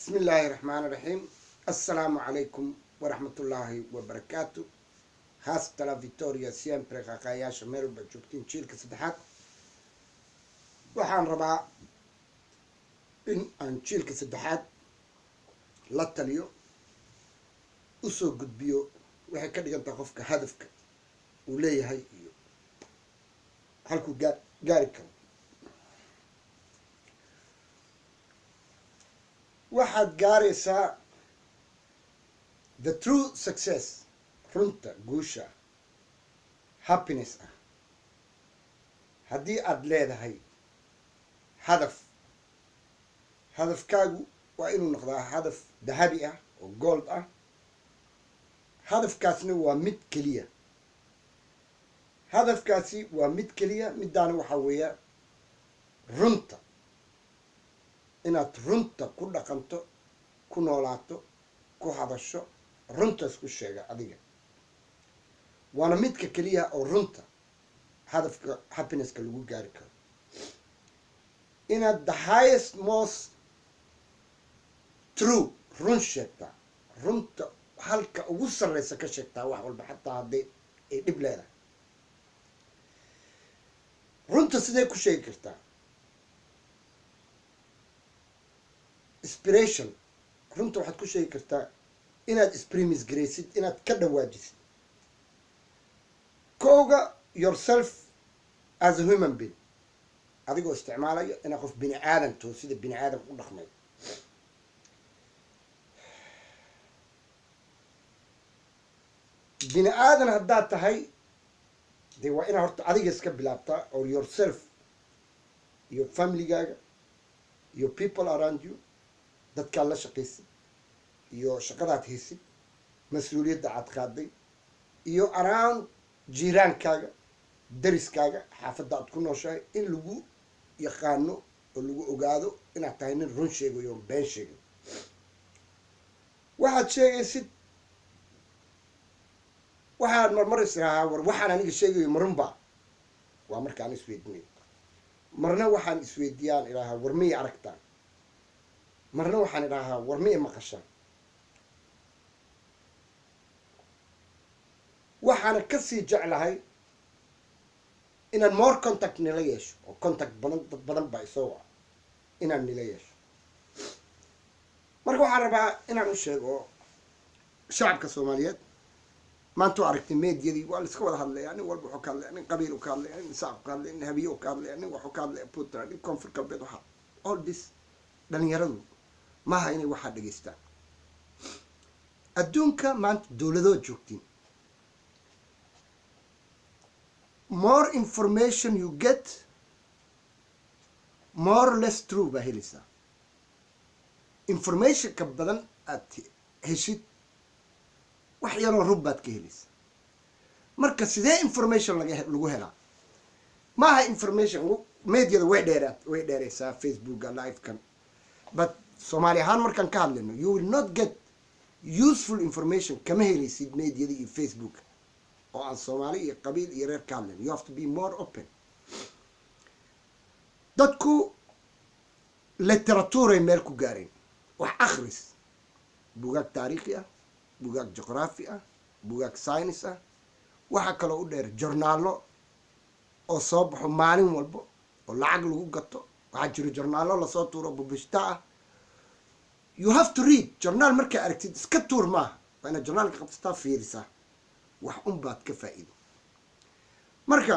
بسم الله الرحمن الرحيم. السلام عليكم ورحمة الله وبركاته. هاستا لا فيتوريا سيمبري قاقاياشا ميل بجوكتين جيلka saddexaad waxaan rabaa in aan jiilka saddexaad la taliyo u soo gudbiyo waxay ka dhigan tahay qofka hadafka uu leeyahay iyo halkuu gaari karo. waxaad gaaraysaa the true success, runta guusha, happiness ah haddii aad leedahay hadaf. hadafkaagu waa inuu noqdaa hadaf dahabi ah oo gold ah. hadafkaasna waa mid keliya. hadafkaasi waa mid keliya. midaana waxaa weeya runta, inaad runta ku dhaqanto, ku noolaato, ku hadasho, runtaas ku sheega adiga. waana midka keliya oo runta hadafka happinesska lagu gaari karo. inaad the highest most true run sheegtaa, runta halka ugu sarreysa ka sheegtaa wax walba, xataa hadday ay dhib leedahay. runta sidee ku sheegi kartaa? inspiration, runta waxaad ku sheegi kartaa inaad ispremis garaysid, inaad ka dhawaajisid kooga yourself as a human being, adigoo isticmaalayo inaad qof bini aadanto sida bini aadam u dhaqmay. bini aadan haddaad tahay dee waa inaad horta adiga iska bilaabtaa, or yourself, iyo familygaaga, iyo people around you, dadkaad la shaqaysid iyo shaqadaad haysid, mas-uuliyadda aad qaaday, iyo around jiiraankaaga, dariskaaga, xaafadda aad ku nooshahay, in lagu yaqaano oo lagu ogaado inaad tahay nin run sheegayo oo been sheegayo. waxaad sheegaysid waxaad marmar israahaa war waxaan aniga sheegayo marunba, waa markaan isweydiinayo. marna waxaan isweydiiyaan idhaahaa war miyay aragtaan, marna waxaan idhaahaa war miyay maqashaan. waxaana kasii jeclahay inaan more contact nila yeesho, oo contact badan, dad badan baa isoo inaan nila yeesho. marka waxaan rabaa inaan u sheego shacabka Soomaaliyeed, maanta waa aragtay meediyadii waa la iska wada hadlaya, nin walba wuxuu ka hadlaya, nin qabiil u ka hadlaya, nin saaq ka hadlaya, nin habiye u ka hadlaya, nin waxuu ka hadlaya Puntland, nin koonfur galbeed. waxaa all this dhalinyaradu maaha inay waxaa dhegaystaan. adduunka maanta dowladood joogtiin, more information you get, more or less true baa helaysaa. information ka badan aad heshid, wax yaroo rub baad ka helaysaa. marka sidee information lagu helaa? maaha information medyada way dheeraysaa, facebooka, livekan, but soomaali ahaan markaan ka hadlayno, you will not get useful information kama helaysid medyada iyo facebooka oo aan soomaali iyo qabiil iyo reer ka hadlayno. you have to be more open. dadku literatuuray meel ku gaareen, wax akhris, bugaag taariikhi ah, bugaag juqraafi ah, bugaag science ah, waxaa kaloo u dheer jornaalo oo soo baxo maalin walbo oo lacag lagu gato. waxaa jiro jornaalo lasoo tuuro bubishta ah. you have to read jornaal. markaa aragtid iska tuur maaha, waa inaad jornaalka qabsataa, fiirisaa, wax unbaad ka faa'iido. marka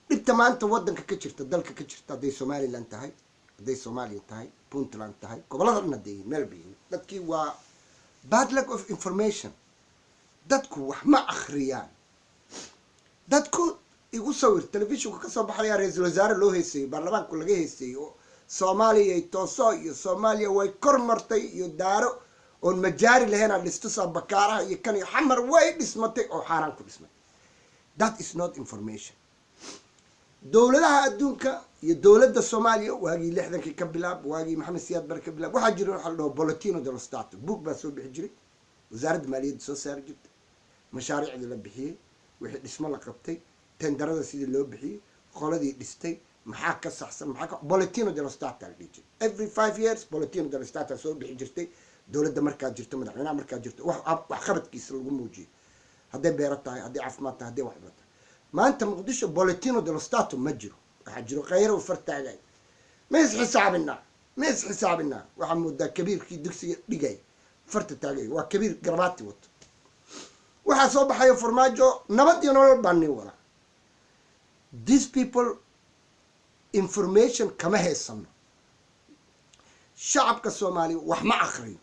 dhibta maanta waddanka ka jirta, dalka ka jirta, hadday somaliland tahay, hadday soomaaliya tahay, puntland tahay, gobolada dhan hadday meel bayiin, dadkii waa bad lack of information. dadku wax ma akhriyaan. dadku igu sawir telefishonka ka soo baxaya ra-iisul wasaare loo haysayo, baarlamaanku laga haysayo, oo soomaaliya ay tooso iyo soomaaliya way kor martay iyo daaro oon majaari lahayn aan dhistusaa bakaaraha iyo kan iyo xamar way dhismatay oo xaaraan ku dhismay. that is not information. dowladaha adduunka iyo dowladda soomaaliya waagii 60kii ka bilaab, waagii maxamed siyaad bare ka bilaab, waxaa jira waxa la dhaho bolletino dello stato, book baa soo bixi jiray, wasaaradda maaliyadda soo saari jirtay, mashaariicdii la bixiyey, wixii dhismo la qabtay, tendarada sidii loo bixiyey, qoladii dhistay, maxaa ka saxsan maxaa ka Bolletino dello Stato la dhigi every 5 years Bolletino dello Stato soo bixi jirtay dowladda markaa jirto madaxweynaha markaa jirto wax qabadkiisa lagu muujiyo hadday beero tahay hadday caafimaad tahay hadday waxba tahay maanta muqdisho Bolletino dello Stato ma jiro waxaa jiro khayro u fartaagay ma is xisaabina waxa moodaa kabiirkii dugsiga dhigay farta taagay waa kabiir garbaati wato waxaa soo baxayo farmaajo nabad iyo nolol baan nin wada these people information kama heysano shacabka Soomaali wax ma akhriyo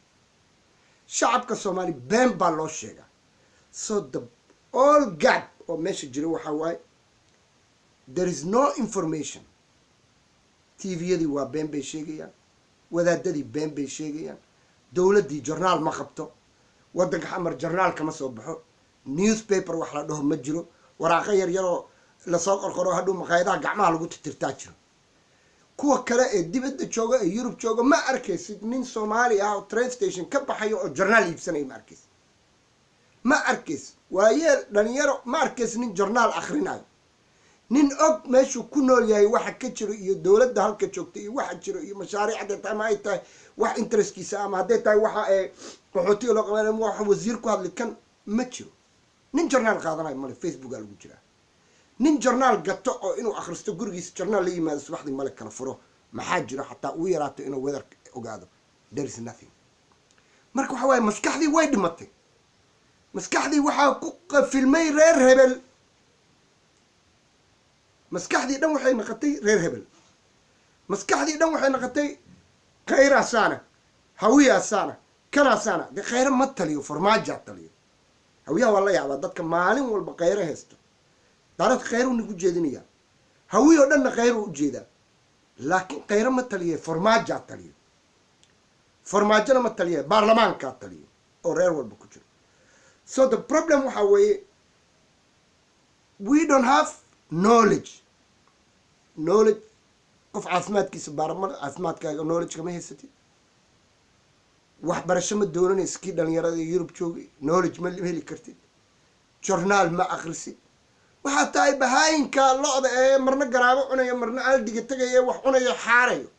shacabka Soomaali been baa loo sheega so the all gap oo meesha jiro waxa waay there is no information TV-yadii waa been bay sheegayaan wadaadadii been bay sheegayaan dowladii journal ma qabto wadanka xamar journal kama soo baxo newspaper wax la dhaho ma jiro waraaqo yar yaroo la soo qorqoro hadhow maqaayadaha gacmaha lagu tirtirtaa jiro kuwa kale ee dibadda jooga ee Yurub jooga ma arkaysid nin Soomaali ah oo train station ka baxayo oo journal iibsanay ma arkaysid waayeel dhalinyaro ma arkaysid nin journal akhrinayo nin og meeshuu ku nool yahay waxa ka jiro iyo dowladda halka joogta iyo waxa jiro iyo mashaariicda taama ay tahay wax interestkiisa ama haday tahay waxa ee qaxootiga loo qabanay waxa wasiir ku hadli kan ma jiro nin journal qaadanayo male Facebook lagu jiraa nin journal gato oo inuu akhristo gurigiisa journal la yimaado subaxdii male kala furo maxaa jiro xataa uu yaraato inuu weather ogaado there is nothing marka waxa way maskaxdii way dhimatay maskaxdii waxa ku filmay reer hebel maskaxdii dhan waxay noqotay reer hebel maskaxdii dhan waxay noqotay khayra sana hawiya sana kana sana de khayra ma taliyo farmaajo taliyo hawiya wala yaaba dadka maalin walba khayra haysto darad khayru nigu jeedinaya hawiyo dhan khayru u jeeda laakiin khayra ma taliyo farmaajo taliyo farmaajona ma taliyo baarlamaanka taliyo oo reer walba ku jiro so the problem waxa weeye we don't have knowledge qof caafimaadkiisa baarmada caafimaadkaaga knowledge kama haysatid wax barasho ma doonanaysid kii dhalinyarada Yurub joogay knowledge ma heli kartid journal ma akhrisid waxa tahay bahaayinka lo'da ee marna garaabo cunayo marna aldiga tagay wax cunayo xaarayo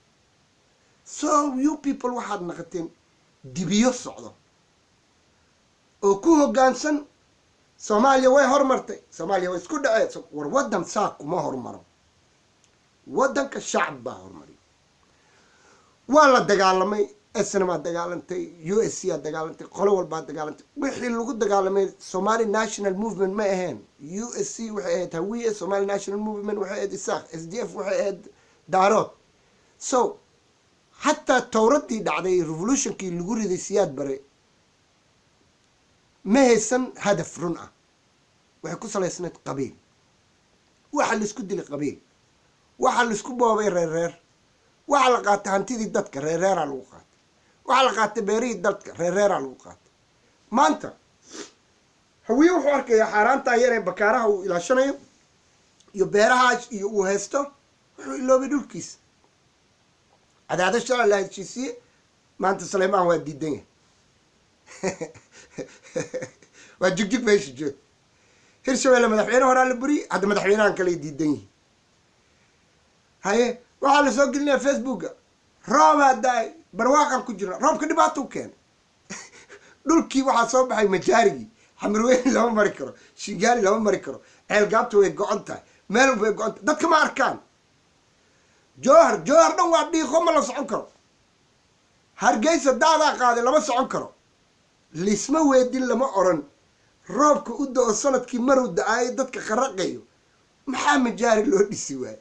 so you people waxaad naqateen dibiyo socdo oo ku hoggaansan Soomaaliya way hormartay Soomaaliya way isku dhacay war wadan saaq kuma hormaro wadanka shacab baa hormari waa la dagaalamay SNM dagaalantay USC dagaalantay qolo walba dagaalantay wixii lagu dagaalamay Somali National Movement ma ahayn USC waxay ahayd hawiye Somali National Movement waxay ahayd isaaq SDF waxay ahayd daarood so hatta tawradii dhacday revolutionkii lagu riday siyaad bare ما هيسن هدف رنقة وحكو صلي سنة قبيل واحد لسكو دي القبيل واحد لسكو بابي رير واحد لقات هانتي دي دادك رير على الوقات واحد لقات بيري دادك رير على الوقات ما انت هوي وحوارك يا حاران تايرين بكارها إلى شنو يبيرها وهستو لو بدول كيس هذا الشيء اللي هتشيسي ما انت سليمان هو دي الدنيا وجيك ماشي جو هرشوا ولا مدحوينه ورا البري هذا مدحوينه كله يديدني هاي وعلى سوق لنا فيسبوك روما داي برواقه كجرا روب كدباتو كان دولكي waxa soo baxay majaarigi xamrweyn lama mari karo shigaali lama mari karo ceel gaabto way go'ontahay meel way go'ontahay dadka ma arkaan joohar dhan waa dhiiqo ma la socon karo hargeysa daada qaaday lama socon karo lisma weedin lama oran roobka u doo sanadkii maruu da'ay dadka qaraqayo maxaa majaari loo dhisi waay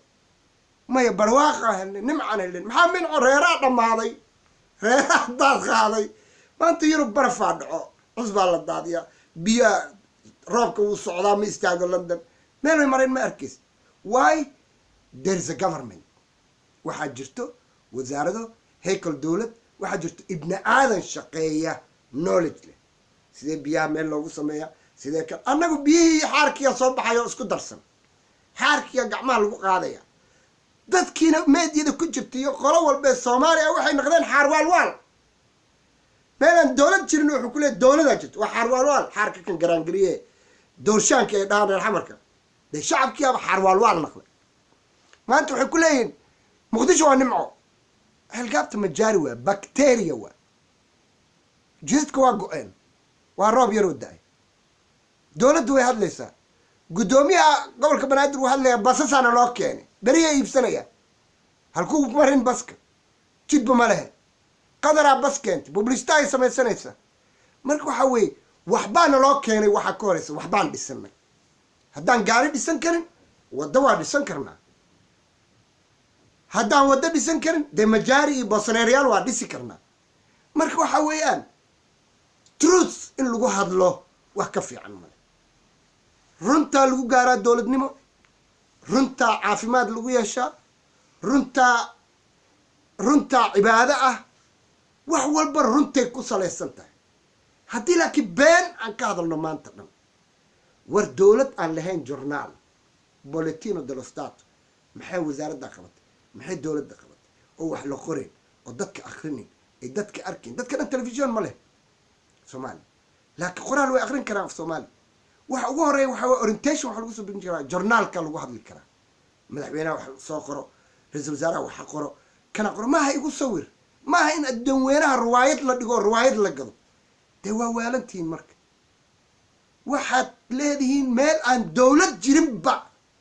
maya barwaaqa helin nimcan helin maxaa min reeraa dhamaaday reeraa daad qaaday maanta Yurub barafaa dhaco cusbaa la daadiya biya roobka uu socdaa ma istaago London meel ay mareen ma arkays why there is a government waxa jirto wasaarado heykal dawlad waxa jirto ibn aadan shaqeeya knowledge leh sidee biyaha meel loogu sameeyaa sidee ka annagu biyihii xaarkiya soo baxayo isku darsan xaarkiya gacmaha lagu qaadaya dadkiina meediyada ku jirtay qolo walba Soomaaliya waxay noqdeen xaar waalwaal meelan dawlad jirin wuxuu ku leeyahay dawladda jirto waa xaar waalwaal xaarka kan garaangariye doorshaanka ee dhaan reer xamarka de shacabkiiba xaar waalwaal noqday ما أنتوا حكولين مقدش ونمعه هالقابت مجاري وا بكتيريا وا جيتك واقعين والراب يرود داي دولة دوي هاد ليسا قدوميها قبل كبنادر وهاد ليا باسس أنا لوك يعني بريه يبسنيا هالكو مرين بسك تجيب ماله قدر بس كنت ببلشتاي سمي سنيسا مركو حوي وحبان لوك يعني وحا كوريس وحبان بسنة هدان قاري بسن كرن ودوا بسن كرنا هدان ودا بسن كرن دي مجاري بوسنيريال وادي سكرنا مركو حويان تروث إن لغو هادلو وحكفي عن ماله runtaa lagu gaaraa dowladnimo runtaa caafimaad lagu yeeshaa runtaa cibaado ah wax walba runtay ku salaysan tahay haddii laakiin been aan ka hadalno maanta dhan war dowlad aan lahayn journaal boletino dello stato maxay wasaaradda qabatay maxay dowladda qabatay oo wax la qorayn oo dadka akhrinin ay dadka arkin dadka dhan telefisyon ma leh soomaali laakiin qoraal way akhrin karaan af soomaali waxa ugu horeeya waxa orientation waxa lagu soo bixin jiraa journalka lagu hadli karaa madaxweynaha wax soo qoro ra'iisul wasaaraha wax qoro kana qoro maaha igu sawir maaha in adduunweynaha riwaayad la dhigo riwaayad la gado dee waa waalantiin marka waxaad leedihiin meel aan dowlad jirinba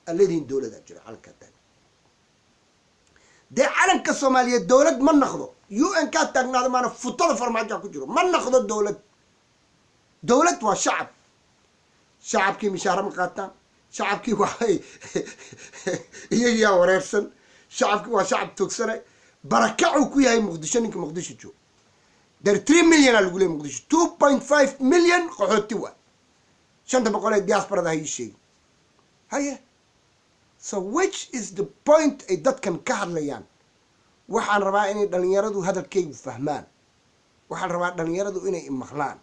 aad leedihiin dowladaa jira calankaa taagan dee calanka soomaaliyeed dowlad ma naqdo UN kaa taagnaada maana futada farmaajoa ku jiro ma naqdo dowlad waa shacab shacabkii mishaara ma qaataan shacabkii waxay iyagiyaa wareersan shacabkii waa shacab toogsanay barakacuu ku yahay muqdisho ninka muqdisho joog dar 3 million aa lagu leeyay muqdisho 2.5 million qaxooti waa 500 diasporada hay sheegay haye so which is the point ay dadkan ka hadlayaan waxaan rabaa inay dhalinyaradu hadalkaygu fahmaan waxaan rabaa dhalinyaradu inay imaqlaan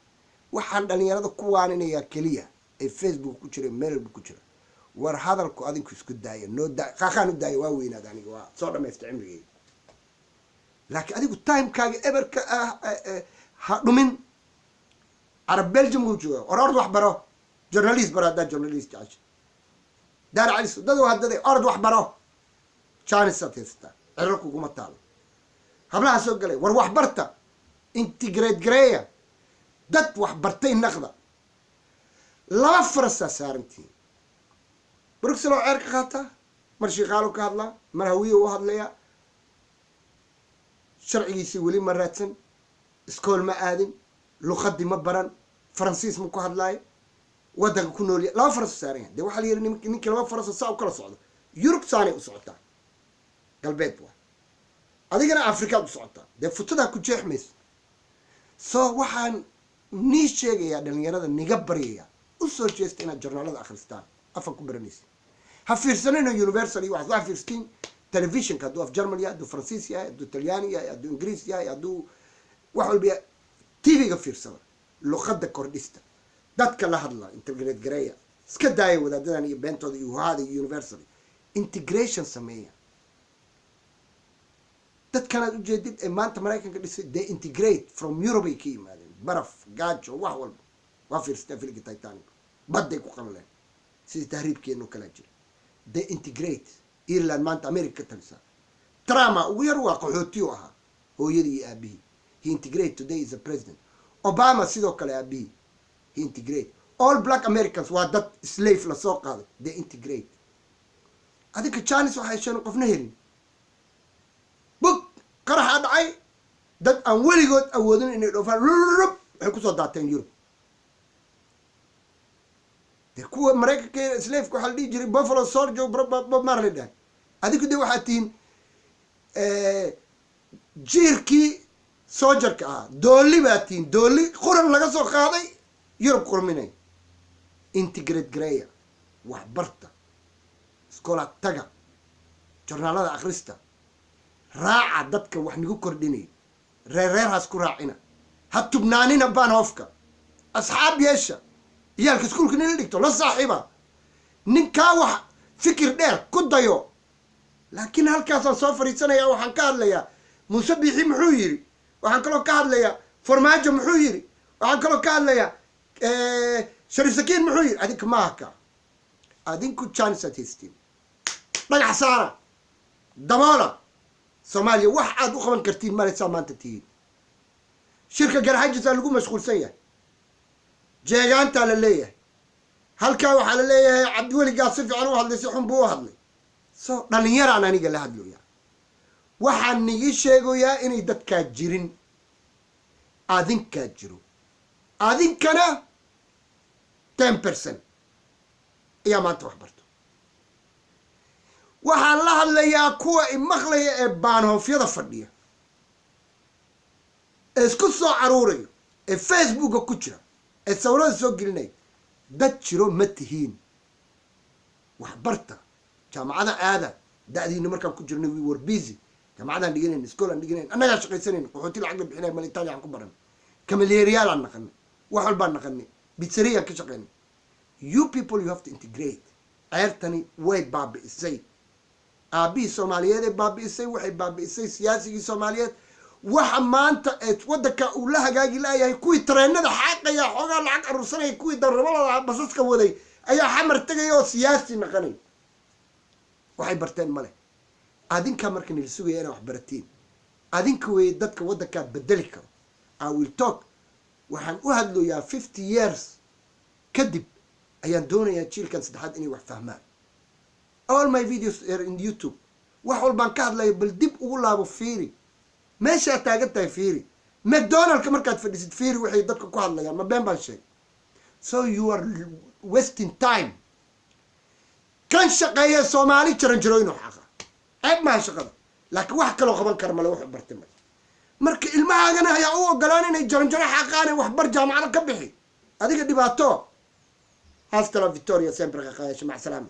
waxaan dhalinyarada ku waaninayaa keliya ay Facebook ku jira meel ku jira war hadalku adinku isku daaya noo qaaqaan u daaya waa weynaad aniga waa soo dhameystay cimrigeyga laakiin adigu time kaaga eberka ha dhumin arab belgium ku jooga orod wax baro journalist barada journalist jaash daar cali sudad hadday orod wax baro chance satista cirku kuma taalo hablaha soo galay war wax barta integrate gareeya dad wax bartay naqda laba farasa saarantii bruxelles oo ceerka qaata mar shaqaalo ka hadla mar hawiye u hadlaya sharcigiisii weli ma raadsan iskool ma aadin luqadii ma baran faransiis ma ku hadlaayo wadanka ku nool laba faras saaran dee waxaa la yidhi ninkii laba faras saa u kala socdo yurub saanay u socotaa galbeed waa adigana afrikaad u socotaa dee futadaa ku jeexmaysa so waxaan nii sheegayaa dhalinyarada niga baryaya usoo jeesta inaad journaalada akhristaan afan ku baranaysa ha fiirsanayno universal iyo waxaa fiirstiin televisionka hadduu af german yahay hadduu faransiis yahay hadduu talyaani yahay hadduu ingiriis yahay hadduu wax walba tv-ga fiirsada luqadda kordhista dadka la hadla integrate gareeya iska daaya wadaadadan iyo beentooda iyo uhada iyo universal integration sameeya dadkanaad ujeedid ee maanta maraykanka dhisay they integrate from Europe ay ka yimaadeen baraf gaajo wax walba waa fiirstaa filigi Titanic badday ku qalaleen sidii tahriibkeenu kala jira they integrate Ireland maanta America ka talisa Trump ugu yar waa qaxootiyo ahaa hooyadii iyo aabihii he integrate today is a president Obama sidoo kale aabihii he integrate all black Americans waa dad slave la soo qaaday they integrate adinka Chinese waxay sheegeen qofna helin bug qaraxa dhacay dad aan weligood awoodin inay dhoofaan waxay ku soo daateen Europe de kuwa maraykanka slave ku xal dhigi jiray Buffalo Soldier Bob Marley dhan adigu de waxaad tihiin jiirkii soldierka ah dooli baad tihiin dooli quran laga soo qaaday Europe qurminay integrate gareeya wax barta iskoola taga journaalada akhrista raaca dadka wax nigu kordhinay reerhaas ku raacina ha tubnaanina baan hofka asxaab yeesha iyaalka iskuulka nin la dhigto la saaxiiba ninkaa wax fikir dheer ku dayo laakiin halkaasaan soo fariisanayaa waxaan ka hadlayaa muuse biixi muxuu yidhi waxaan kaloo ka hadlayaa farmaajo muxuu yidhi waxaan kaloo ka hadlayaa shariif sakiin muxuu yidhi adinka maaha ka adinku chance at haystiin dhagax saara daboola soomaaliya wax aad u qaban kartiin malaysaa maanta tihiin shirka garxajisaa lagu mashquulsan yahay jeegaantaa la leeyahay halkaa waxaa la leeyahay cabdiweligaa si fiican u hadlay si xun buu u hadlay so dhallinyaraan aniga la hadlooyaa waxaan nigi sheegayaa inay dadkaa jirin adinkaa jiro adinkana 10% ayaa maanta wax barto waxaan la hadlayaa kuwa imaqlaya ee baanhoofyada fadhiya ee isku soo caruurayo ee facebooka ku jira ee sawirada soo gelinaya dad jiro ma tihiin waxbarta jaamacada aada da'diina markaan ku jirnay we were busy jaamacadaan dhiganayn iskoolaan dhiganayn annagaa shaqaysanayn qaxooti lacag la bixinaya malitaani aan ku baran kamaleeriyaalaan naqanay wax walbaan naqanay bitzeriyaan ka shaqaynay you people you have to integrate ceertani way baabi'isay aabihii soomaaliyeed ee baabi'isay waxay baabi'isay siyaasigii soomaaliyeed waxa maanta ee waddanka uu la hagaagi laayahay kuwii tareenada xaaqaya xoogaa lacag aruursanaya kuwii darrabalada basaska waday ayaa xamar tegaya oo siyaasi naqanay waxay barteen male adinkaa marka nila sugaya inaa wax baratiin adinka weeye dadka waddankaa bedeli karo I will talk waxaan u hadlayaa 50 years kadib ayaan doonayaa jiilkan saddexaad inay wax fahmaan all my videos are in YouTube wax walbaan ka hadlayo bal dib ugu laabo fiiri meeshaa taagan tahay fiiri McDonaldka markaad fadhisid fiiri waxay dadka ku hadlayaan ma been baan sheeg so you are wasting time kan shaqeeya Soomaali jaran jiro inuu xaqa ceeb ma shaqada laakiin wax kale oo qaban kar male wax bartay marka ilmahaagana ayaa u ogolaan inay jaran jaro xaqaan wax bar jaamacada ka bixi adiga dhibaato hasta la Victoria sempre ka qaayay ma salaam